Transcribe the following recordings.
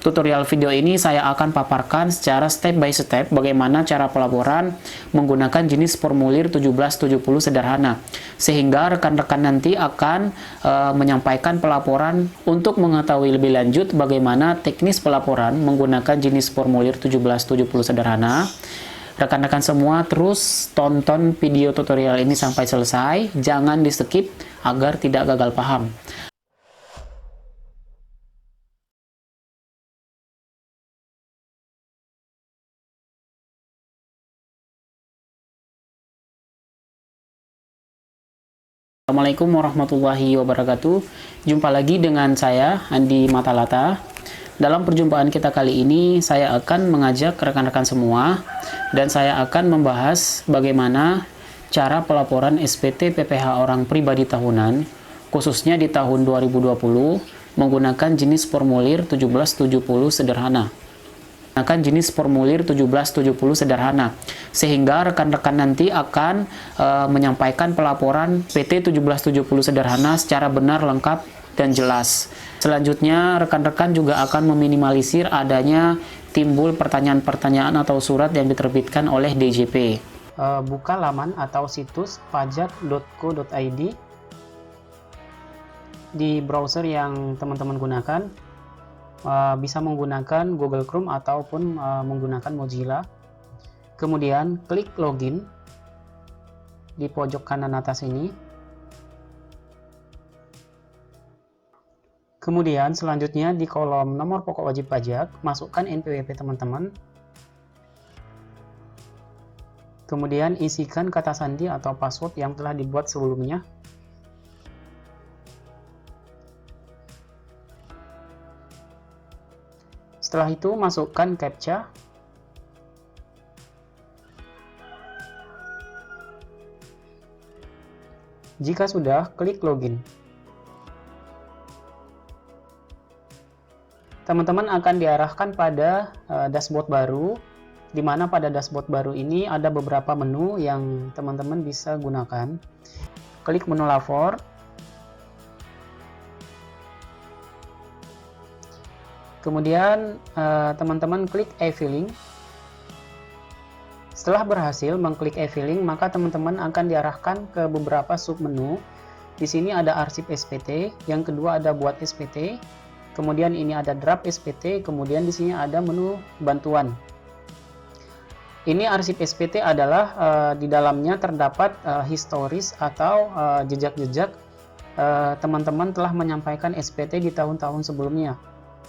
tutorial video ini saya akan paparkan secara step by step bagaimana cara pelaporan menggunakan jenis formulir 1770 sederhana. Sehingga rekan-rekan nanti akan menyampaikan pelaporan untuk mengetahui lebih lanjut bagaimana teknis pelaporan menggunakan jenis formulir 1770 sederhana. Rekan-rekan semua terus tonton video tutorial ini sampai selesai, jangan di skip agar tidak gagal paham. Assalamualaikum warahmatullahi wabarakatuh. Jumpa lagi dengan saya, Andi Matalata. Dalam perjumpaan kita kali ini, saya akan mengajak rekan-rekan semua dan saya akan membahas bagaimana cara pelaporan SPT PPh orang pribadi tahunan, khususnya di tahun 2020, menggunakan jenis formulir 1770 sederhana. Menggunakan jenis formulir 1770 sederhana, sehingga rekan-rekan nanti akan menyampaikan pelaporan PT 1770 sederhana secara benar, lengkap, dan jelas. Selanjutnya, rekan-rekan juga akan meminimalisir adanya timbul pertanyaan-pertanyaan atau surat yang diterbitkan oleh DJP. Buka laman atau situs pajak.co.id di browser yang teman-teman gunakan. Bisa menggunakan Google Chrome ataupun menggunakan Mozilla. Kemudian klik login di pojok kanan atas ini. Kemudian selanjutnya di kolom nomor pokok wajib pajak, masukkan NPWP teman-teman. Kemudian isikan kata sandi atau password yang telah dibuat sebelumnya. Setelah itu masukkan CAPTCHA. Jika sudah, klik login. Teman-teman akan diarahkan pada dashboard baru, di mana pada dashboard baru ini ada beberapa menu yang teman-teman bisa gunakan. Klik menu lapor. Kemudian teman-teman klik e-filing. Setelah berhasil mengklik e-filing, maka teman-teman akan diarahkan ke beberapa submenu. Di sini ada arsip SPT, yang kedua ada buat SPT, kemudian ini ada draft SPT, kemudian di sini ada menu bantuan. Ini arsip SPT adalah di dalamnya terdapat historis atau jejak-jejak teman-teman telah menyampaikan SPT di tahun-tahun sebelumnya.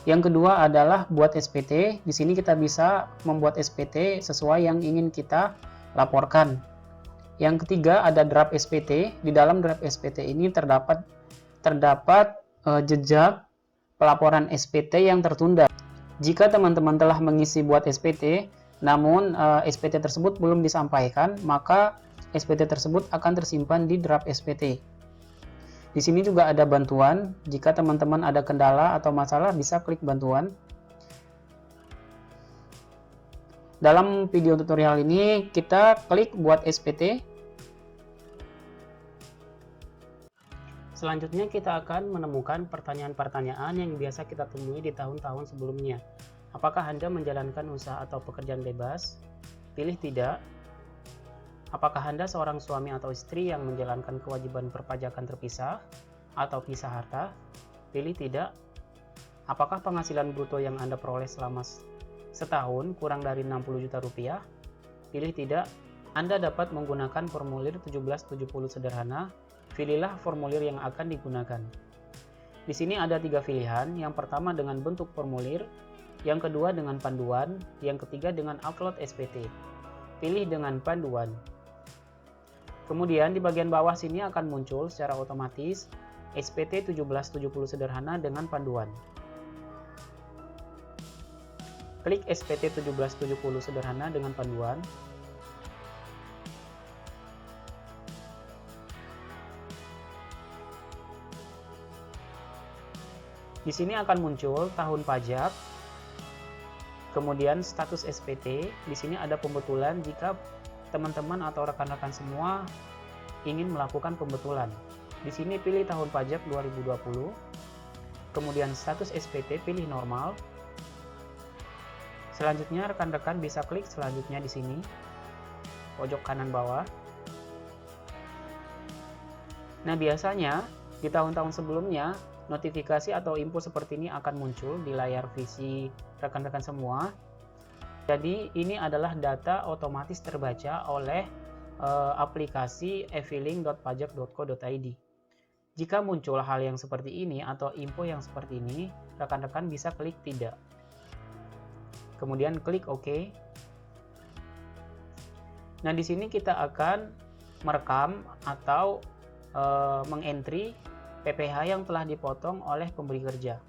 Yang kedua adalah buat SPT. Di sini kita bisa membuat SPT sesuai yang ingin kita laporkan. Yang ketiga ada draft SPT. Di dalam draft SPT ini terdapat jejak pelaporan SPT yang tertunda. Jika teman-teman telah mengisi buat SPT, namun SPT tersebut belum disampaikan, maka SPT tersebut akan tersimpan di draft SPT. Di sini juga ada bantuan. Jika teman-teman ada kendala atau masalah, bisa klik bantuan. Dalam video tutorial ini, kita klik buat SPT. Selanjutnya, kita akan menemukan pertanyaan-pertanyaan yang biasa kita temui di tahun-tahun sebelumnya. Apakah Anda menjalankan usaha atau pekerjaan bebas? Pilih tidak. Apakah Anda seorang suami atau istri yang menjalankan kewajiban perpajakan terpisah atau pisah harta? Pilih tidak. Apakah penghasilan bruto yang Anda peroleh selama setahun kurang dari 60 juta rupiah? Pilih tidak. Anda dapat menggunakan formulir 1770 sederhana. Pilihlah formulir yang akan digunakan. Di sini ada 3 pilihan. Yang pertama dengan bentuk formulir, yang kedua dengan panduan, yang ketiga dengan upload SPT. Pilih dengan panduan. Kemudian di bagian bawah sini akan muncul secara otomatis SPT 1770 sederhana dengan panduan. Klik SPT 1770 sederhana dengan panduan. Di sini akan muncul tahun pajak, kemudian status SPT. Di sini ada pembetulan jika teman-teman atau rekan-rekan semua ingin melakukan pembetulan. Di sini pilih tahun pajak 2020, kemudian status SPT pilih normal, Selanjutnya rekan-rekan bisa klik selanjutnya di sini, pojok kanan bawah. Nah, biasanya di tahun-tahun sebelumnya notifikasi atau info seperti ini akan muncul di layar visi rekan-rekan semua. Jadi ini adalah data otomatis terbaca oleh aplikasi e-filing.pajak.co.id. Jika muncul hal yang seperti ini atau info yang seperti ini, rekan-rekan bisa klik tidak. Kemudian klik OK. Nah, di sini kita akan merekam atau mengentry PPh yang telah dipotong oleh pemberi kerja,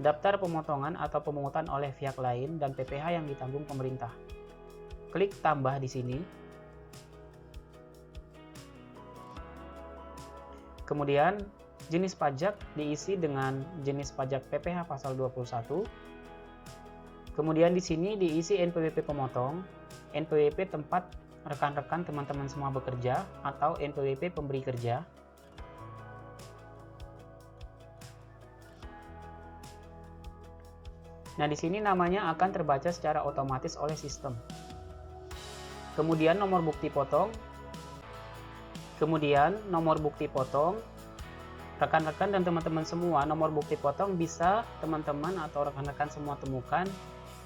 daftar pemotongan atau pemungutan oleh pihak lain, dan PPh yang ditanggung pemerintah. Klik tambah di sini. Kemudian jenis pajak diisi dengan jenis pajak PPh pasal 21. Kemudian di sini diisi NPWP pemotong, NPWP tempat rekan-rekan teman-teman semua bekerja, atau NPWP pemberi kerja. Nah, di sini namanya akan terbaca secara otomatis oleh sistem. Kemudian nomor bukti potong. Rekan-rekan dan teman-teman semua, nomor bukti potong bisa teman-teman atau rekan-rekan semua temukan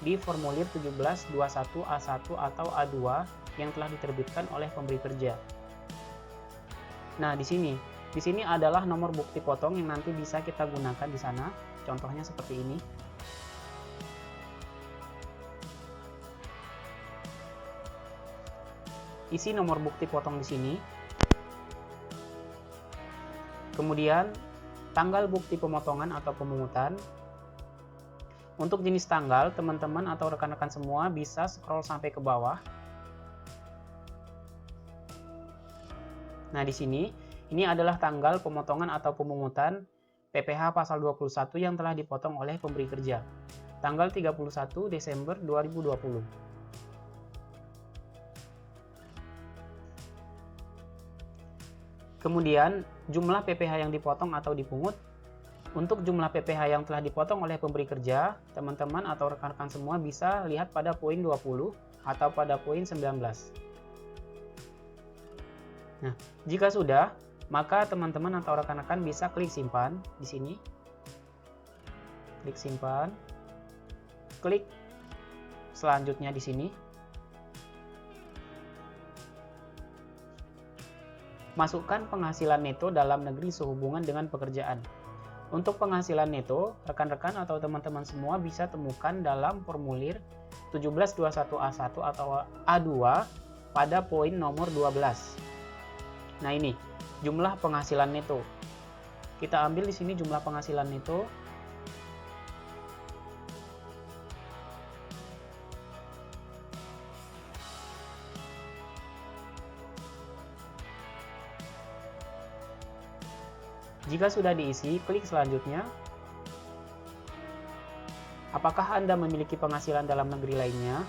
di formulir 1721A1 atau A2 yang telah diterbitkan oleh pemberi kerja. Nah, di sini adalah nomor bukti potong yang nanti bisa kita gunakan di sana. Contohnya seperti ini. Isi nomor bukti potong di sini. Kemudian tanggal bukti pemotongan atau pemungutan. Untuk jenis tanggal, teman-teman atau rekan-rekan semua bisa scroll sampai ke bawah. Nah, di sini ini adalah tanggal pemotongan atau pemungutan PPh pasal 21 yang telah dipotong oleh pemberi kerja. Tanggal 31 Desember 2020. Kemudian jumlah PPh yang dipotong atau dipungut. Untuk jumlah PPh yang telah dipotong oleh pemberi kerja, teman-teman atau rekan-rekan semua bisa lihat pada poin 20 atau pada poin 19. Nah, jika sudah, maka teman-teman atau rekan-rekan bisa klik simpan di sini. Klik simpan. Klik selanjutnya di sini. Masukkan penghasilan neto dalam negeri sehubungan dengan pekerjaan. Untuk penghasilan neto, rekan-rekan atau teman-teman semua bisa temukan dalam formulir 1721A1 atau A2 pada poin nomor 12. Nah, ini jumlah penghasilan neto. Kita ambil di sini jumlah penghasilan neto. Jika sudah diisi, klik selanjutnya. Apakah Anda memiliki penghasilan dalam negeri lainnya?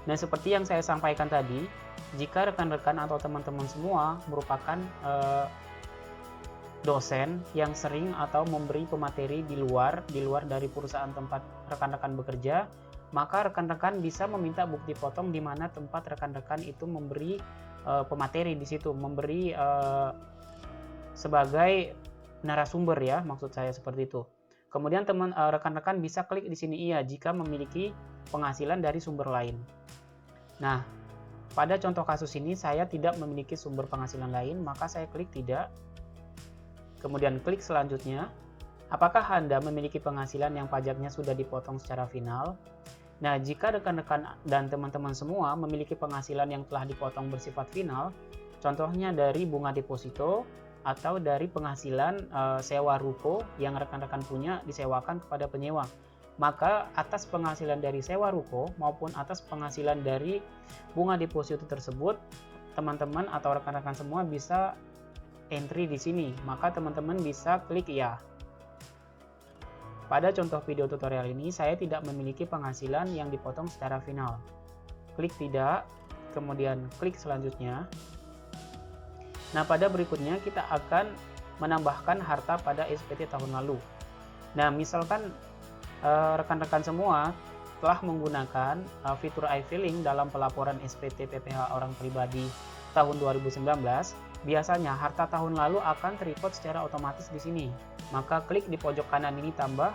Nah, seperti yang saya sampaikan tadi, jika rekan-rekan atau teman-teman semua merupakan dosen yang sering atau memberi pemateri di luar dari perusahaan tempat rekan-rekan bekerja, maka rekan-rekan bisa meminta bukti potong di mana tempat rekan-rekan itu memberi pemateri di situ, memberi sebagai narasumber ya, maksud saya seperti itu. Kemudian rekan-rekan bisa klik di sini iya jika memiliki penghasilan dari sumber lain. Nah, pada contoh kasus ini saya tidak memiliki sumber penghasilan lain, maka saya klik tidak. Kemudian klik selanjutnya. Apakah Anda memiliki penghasilan yang pajaknya sudah dipotong secara final? Nah, jika rekan-rekan dan teman-teman semua memiliki penghasilan yang telah dipotong bersifat final, contohnya dari bunga deposito, atau dari penghasilan sewa ruko yang rekan-rekan punya disewakan kepada penyewa, maka atas penghasilan dari sewa ruko maupun atas penghasilan dari bunga deposito tersebut, teman-teman atau rekan-rekan semua bisa entry di sini, maka teman-teman bisa klik ya. Pada contoh video tutorial ini saya tidak memiliki penghasilan yang dipotong secara final. Klik tidak, kemudian klik selanjutnya. Nah, pada berikutnya kita akan menambahkan harta pada SPT tahun lalu. Nah, misalkan rekan-rekan semua telah menggunakan fitur iFiling dalam pelaporan SPT PPh orang pribadi tahun 2019, biasanya harta tahun lalu akan terreport secara otomatis di sini. Maka klik di pojok kanan ini tambah,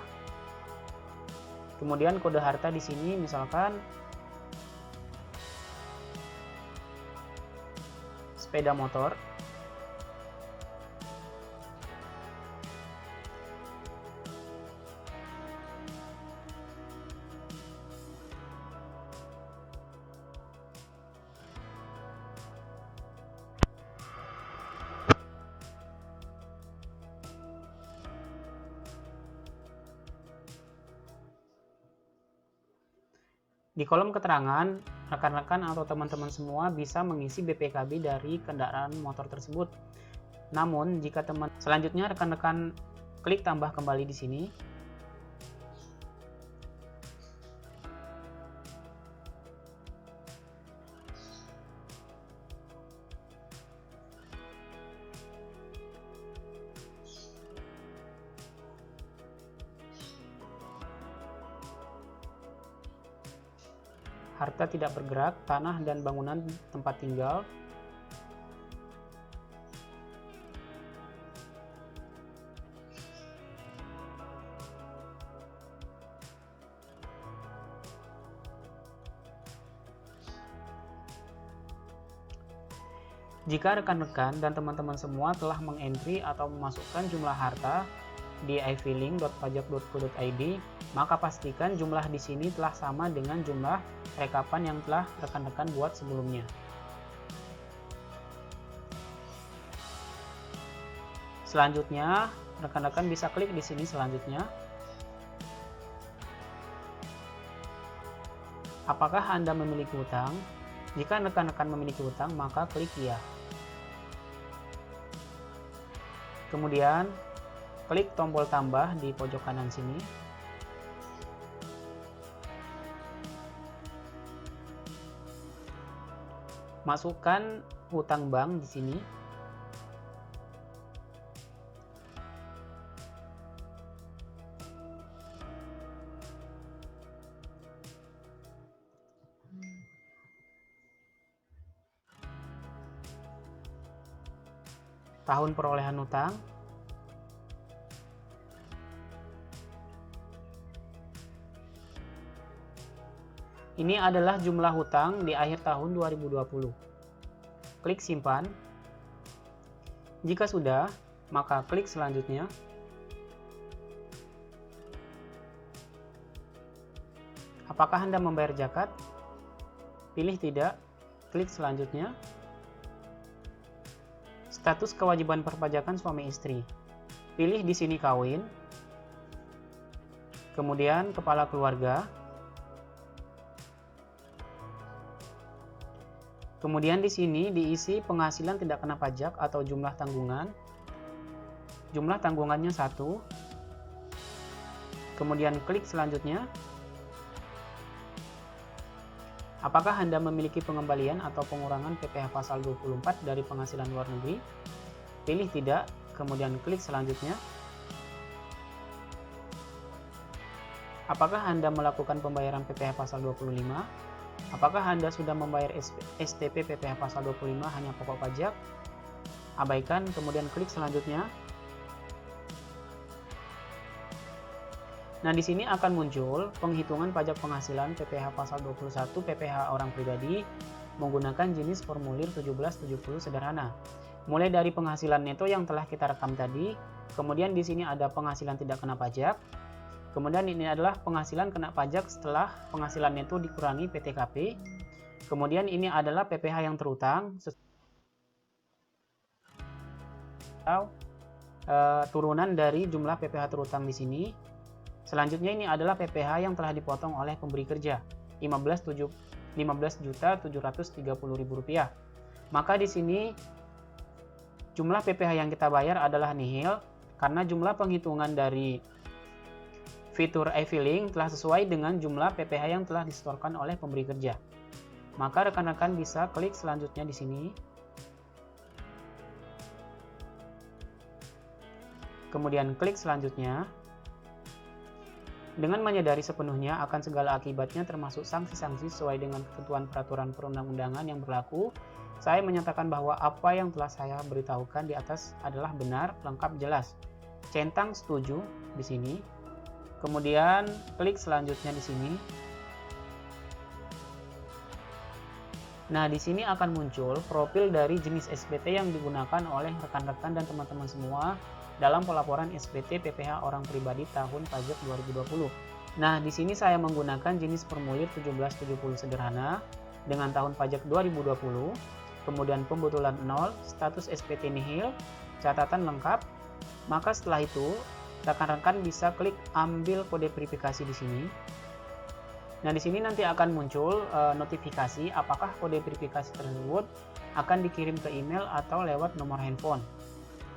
kemudian kode harta di sini misalkan sepeda motor. Di kolom keterangan, rekan-rekan atau teman-teman semua bisa mengisi BPKB dari kendaraan motor tersebut. Namun, jika selanjutnya rekan-rekan klik tambah kembali di sini. Harta tidak bergerak, tanah dan bangunan tempat tinggal. Jika rekan-rekan dan teman-teman semua telah mengentry atau memasukkan jumlah harta di iFiling.pajak.go.id, maka pastikan jumlah di sini telah sama dengan jumlah rekapan yang telah rekan-rekan buat sebelumnya. Selanjutnya, rekan-rekan bisa klik di sini selanjutnya. Apakah Anda memiliki hutang? Jika rekan-rekan memiliki hutang, maka klik ya. Kemudian, klik tombol tambah di pojok kanan sini. Masukkan hutang bank di sini. Tahun perolehan hutang. Ini adalah jumlah hutang di akhir tahun 2020. Klik simpan. Jika sudah, maka klik selanjutnya. Apakah Anda membayar zakat? Pilih tidak, klik selanjutnya. Status kewajiban perpajakan suami istri. Pilih di sini kawin. Kemudian kepala keluarga. Kemudian di sini diisi penghasilan tidak kena pajak atau jumlah tanggungan. Jumlah tanggungannya 1. Kemudian klik selanjutnya. Apakah Anda memiliki pengembalian atau pengurangan PPh pasal 24 dari penghasilan luar negeri? Pilih tidak, kemudian klik selanjutnya. Apakah Anda melakukan pembayaran PPh pasal 25? Apakah Anda sudah membayar STP PPh pasal 25 hanya pokok pajak? Abaikan, kemudian klik selanjutnya. Nah, di sini akan muncul penghitungan pajak penghasilan PPh pasal 21 PPh orang pribadi menggunakan jenis formulir 1770 sederhana. Mulai dari penghasilan neto yang telah kita rekam tadi, kemudian di sini ada penghasilan tidak kena pajak. Kemudian ini adalah penghasilan kena pajak setelah penghasilan neto dikurangi PTKP. Kemudian ini adalah PPh yang terutang atau turunan dari jumlah PPh terutang di sini. Selanjutnya ini adalah PPh yang telah dipotong oleh pemberi kerja, Rp15.730.000. Maka di sini jumlah PPh yang kita bayar adalah nihil karena jumlah penghitungan dari fitur iFiling telah sesuai dengan jumlah PPh yang telah disetorkan oleh pemberi kerja. Maka rekan-rekan bisa klik selanjutnya di sini. Kemudian klik selanjutnya. Dengan menyadari sepenuhnya akan segala akibatnya termasuk sanksi-sanksi sesuai dengan ketentuan peraturan perundang-undangan yang berlaku, saya menyatakan bahwa apa yang telah saya beritahukan di atas adalah benar, lengkap, jelas. Centang setuju di sini. Kemudian klik selanjutnya di sini. Nah, di sini akan muncul profil dari jenis SPT yang digunakan oleh rekan-rekan dan teman-teman semua dalam pelaporan SPT PPh orang pribadi tahun pajak 2020. Nah, di sini saya menggunakan jenis formulir 1770 sederhana dengan tahun pajak 2020, kemudian pembetulan 0, status SPT nihil, catatan lengkap. Maka setelah itu, rekan-rekan bisa klik ambil kode verifikasi di sini. Nah, di sini nanti akan muncul notifikasi apakah kode verifikasi tersebut akan dikirim ke email atau lewat nomor handphone.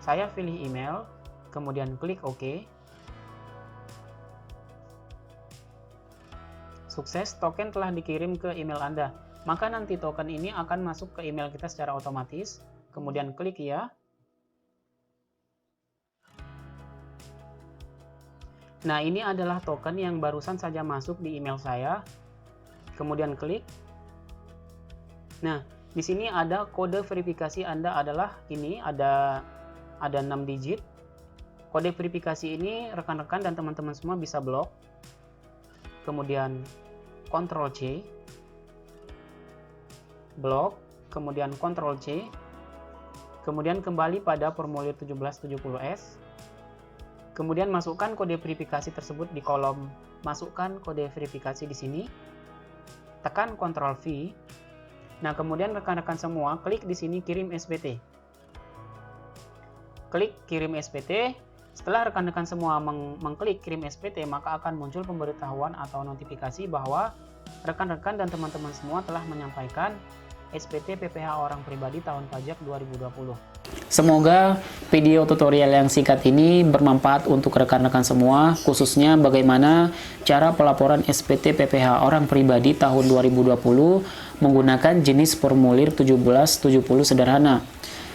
Saya pilih email, kemudian klik OK. Sukses, token telah dikirim ke email Anda. Maka nanti token ini akan masuk ke email kita secara otomatis. Kemudian klik ya. Nah, ini adalah token yang barusan saja masuk di email saya. Kemudian klik. Nah, di sini ada kode verifikasi Anda adalah ini, ada 6 digit. Kode verifikasi ini rekan-rekan dan teman-teman semua bisa blok. Kemudian Ctrl C. Blok, kemudian Ctrl C. Kemudian kembali pada formulir 1770S. Kemudian masukkan kode verifikasi tersebut di kolom masukkan kode verifikasi di sini. Tekan Ctrl V. Nah, kemudian rekan-rekan semua klik di sini kirim SPT. Klik kirim SPT. Setelah rekan-rekan semua mengklik kirim SPT, maka akan muncul pemberitahuan atau notifikasi bahwa rekan-rekan dan teman-teman semua telah menyampaikan SPT PPh orang pribadi tahun pajak 2020. Semoga video tutorial yang singkat ini bermanfaat untuk rekan-rekan semua, khususnya bagaimana cara pelaporan SPT PPh orang pribadi tahun 2020 menggunakan jenis formulir 1770 sederhana.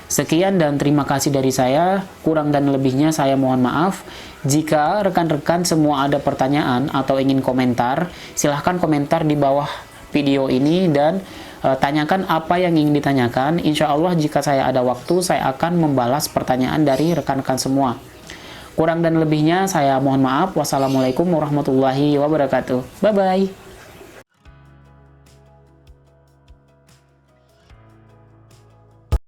Sekian dan terima kasih dari saya. Kurang dan lebihnya saya mohon maaf. Jika rekan-rekan semua ada pertanyaan atau ingin komentar, silahkan komentar di bawah video ini dan tanyakan apa yang ingin ditanyakan. Insya Allah jika saya ada waktu, saya akan membalas pertanyaan dari rekan-rekan semua. Kurang dan lebihnya saya mohon maaf. Wassalamualaikum warahmatullahi wabarakatuh. Bye-bye.